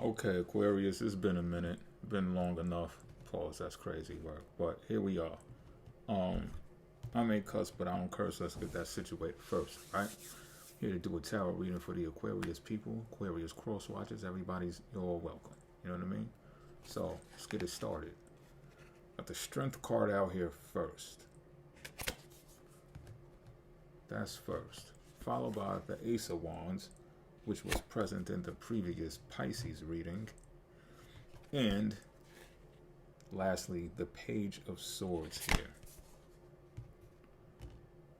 Okay, Aquarius, it's been a minute. Been long enough. Pause, that's crazy work. But here we are. Um, I may cuss, but I don't curse. Let's get that situated first, right? Here to do a tarot reading for the Aquarius people, Aquarius cross watchers. You're all welcome. You know what I mean? So, let's get it started. Got the Strength card out here first. That's first. Followed by the Ace of Wands, which was present in the previous Pisces reading. And lastly, the Page of Swords here.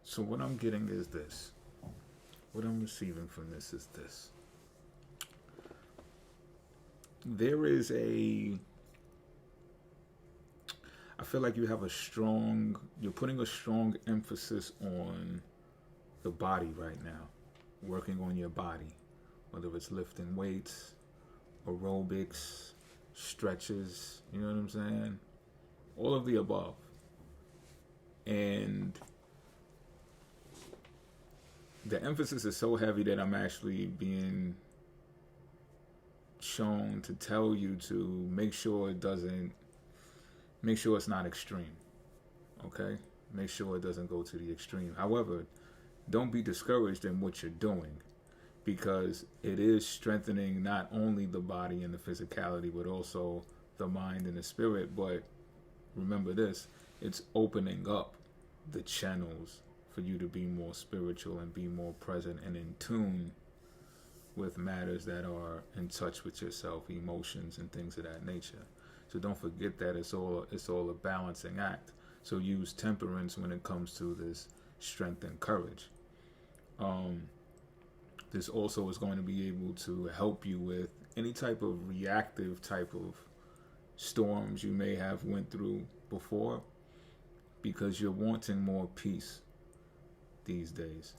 So what I'm getting is this. What I'm receiving from this is this. There is I feel like you're putting a strong emphasis on the body right now. Working on your body. Whether it's lifting weights, aerobics, stretches, you know what I'm saying? All of the above. And the emphasis is so heavy that I'm actually being shown to tell you to make sure it's not extreme. Okay? Make sure it doesn't go to the extreme. However, don't be discouraged in what you're doing, because it is strengthening not only the body and the physicality, but also the mind and the spirit. But remember this, it's opening up the channels for you to be more spiritual and be more present and in tune with matters that are in touch with yourself, emotions and things of that nature. So don't forget that it's all a balancing act. So use temperance when it comes to this strength and courage. This also is going to be able to help you with any type of reactive type of storms you may have went through before, because you're wanting more peace these days.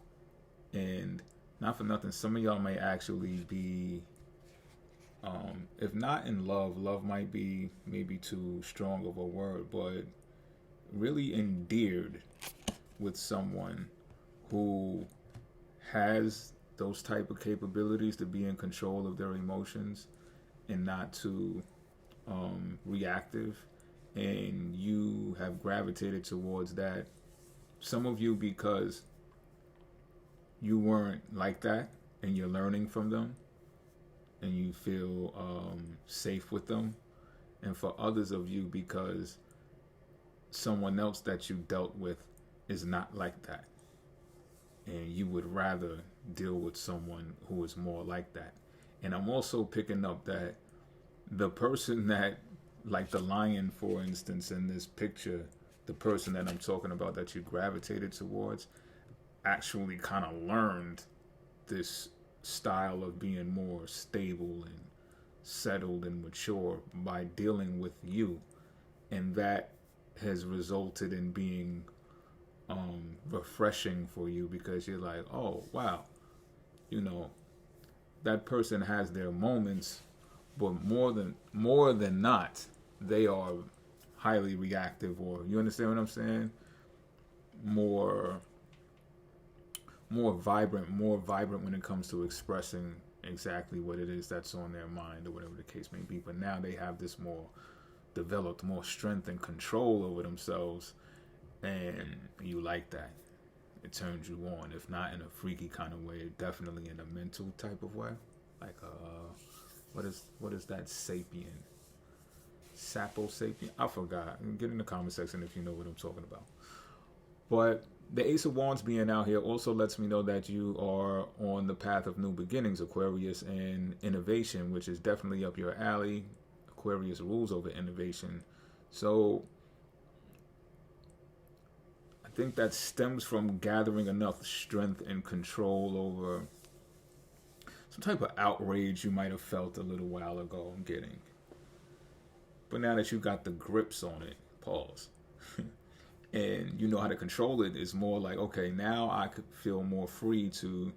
And not for nothing, some of y'all may actually be, if not in love might be maybe too strong of a word, but really endeared with someone who has those type of capabilities to be in control of their emotions and not too reactive, and you have gravitated towards that. Some of you because you weren't like that and you're learning from them and you feel safe with them, and for others of you because someone else that you dealt with is not like that and you would rather deal with someone who is more like that. And I'm also picking up that the person that, like the lion for instance in this picture, the person that I'm talking about that you gravitated towards actually kind of learned this style of being more stable and settled and mature by dealing with you, and that has resulted in being refreshing for you, because you're like, oh wow, you know, that person has their moments, but more than not, they are highly reactive, or you understand what I'm saying? More vibrant when it comes to expressing exactly what it is that's on their mind or whatever the case may be. But now they have this more developed, more strength and control over themselves, and you like that. It turns you on, if not in a freaky kind of way, definitely in a mental type of way. Like what is that sapien? Sapien? I forgot. Get in the comment section if you know what I'm talking about. But the Ace of Wands being out here also lets me know that you are on the path of new beginnings, Aquarius, and innovation, which is definitely up your alley. Aquarius rules over innovation. So I think that stems from gathering enough strength and control over some type of outrage you might have felt a little while ago. I'm getting. But now that you got the grips on it, pause, and you know how to control it, it's more like, okay, now I could feel more free to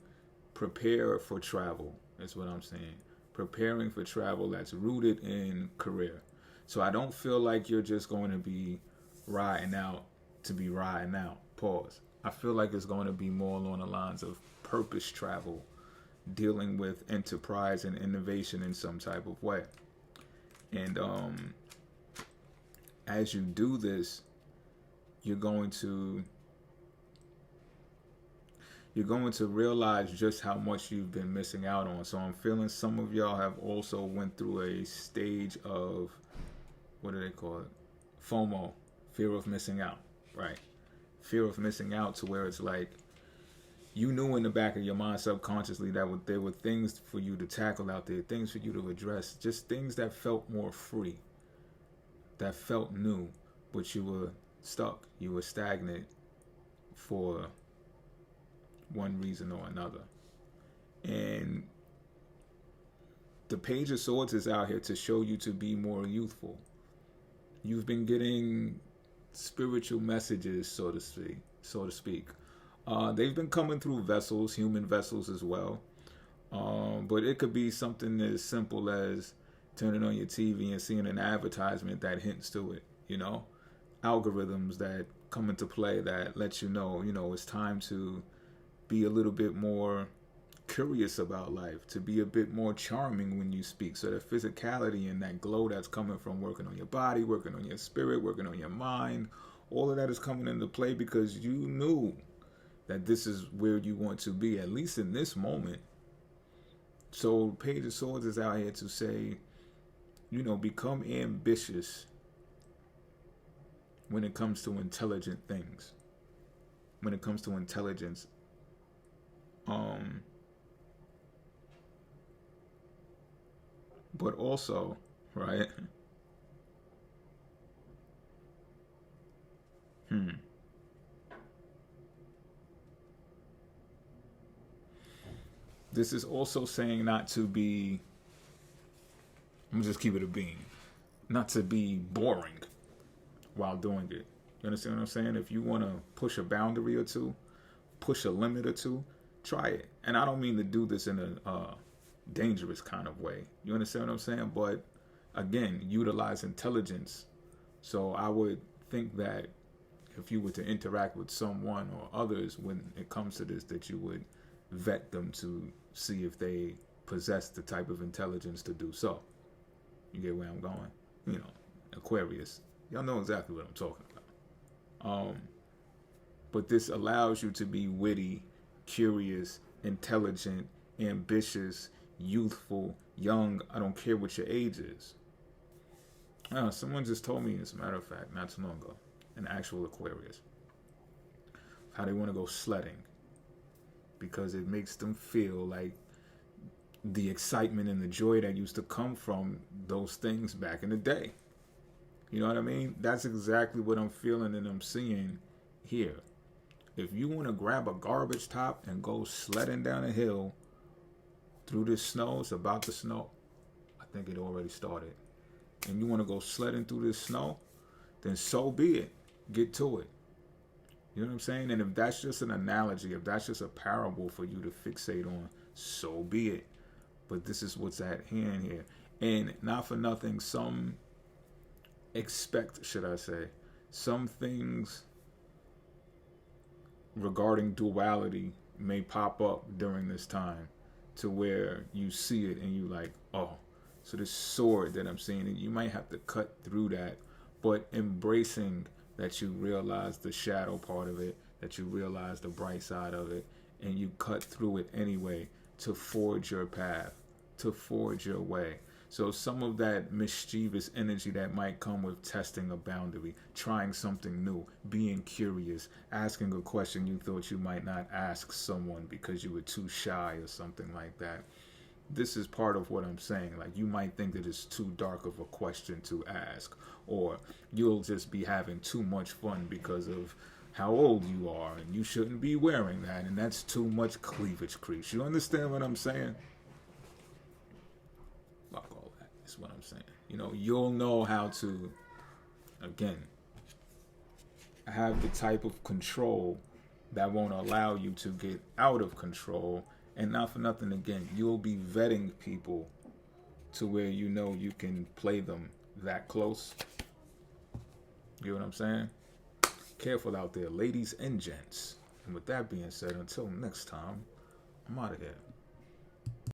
prepare for travel. That's what I'm saying. Preparing for travel that's rooted in career. So I don't feel like you're just going to be riding out to be riding out. Pause. I feel like it's going to be more along the lines of purpose travel dealing with enterprise and innovation in some type of way. And as you do this, you're going to realize just how much you've been missing out on. So I'm feeling some of y'all have also went through a stage of, what do they call it? FOMO, fear of missing out, right? Fear of missing out, to where it's like, you knew in the back of your mind subconsciously that there were things for you to tackle out there, things for you to address, just things that felt more free, that felt new, but you were stuck, you were stagnant for one reason or another. And the Page of Swords is out here to show you to be more youthful. You've been getting spiritual messages, so to speak. They've been coming through vessels, human vessels as well. But it could be something as simple as turning on your TV and seeing an advertisement that hints to it, algorithms that come into play that let you know, it's time to be a little bit more curious about life, to be a bit more charming when you speak. So that physicality and that glow that's coming from working on your body, working on your spirit, working on your mind, all of that is coming into play because you knew that this is where you want to be, at least in this moment. So Page of Swords is out here to say, become ambitious when it comes to intelligent things, when it comes to intelligence. But also, right? This is also saying not to be, I'm gonna just keep it a bean, not to be boring while doing it. You understand what I'm saying? If you want to push a boundary or two, push a limit or two, try it. And I don't mean to do this in a dangerous kind of way. You understand what I'm saying? But again, utilize intelligence. So I would think that if you were to interact with someone or others when it comes to this, that you would vet them to see if they possess the type of intelligence to do so. You get where I'm going? Aquarius. Y'all know exactly what I'm talking about. But this allows you to be witty, curious, intelligent, ambitious, youthful, young. I don't care what your age is. Someone just told me, as a matter of fact, not too long ago, an actual Aquarius, how they want to go sledding because it makes them feel like the excitement and the joy that used to come from those things back in the day. You know what I mean? That's exactly what I'm feeling and I'm seeing here. If you want to grab a garbage top and go sledding down a hill through this snow, it's about to snow. I think it already started. And you want to go sledding through this snow, then so be it. Get to it. You know what I'm saying? And if that's just an analogy, if that's just a parable for you to fixate on, so be it. But this is what's at hand here. And not for nothing, some things regarding duality may pop up during this time to where you see it and you like, oh, so this sword that I'm seeing, you might have to cut through that, but embracing that you realize the shadow part of it, that you realize the bright side of it, and you cut through it anyway to forge your path, to forge your way. So some of that mischievous energy that might come with testing a boundary, trying something new, being curious, asking a question you thought you might not ask someone because you were too shy or something like that. This is part of what I'm saying. Like, you might think that it's too dark of a question to ask, or you'll just be having too much fun because of how old you are, and you shouldn't be wearing that, and that's too much cleavage crease. You understand what I'm saying? Fuck all that. That's what I'm saying. You'll know how to, again, have the type of control that won't allow you to get out of control. And not for nothing, again, you'll be vetting people to where you can play them that close. You know what I'm saying? Careful out there, ladies and gents. And with that being said, until next time, I'm out of here.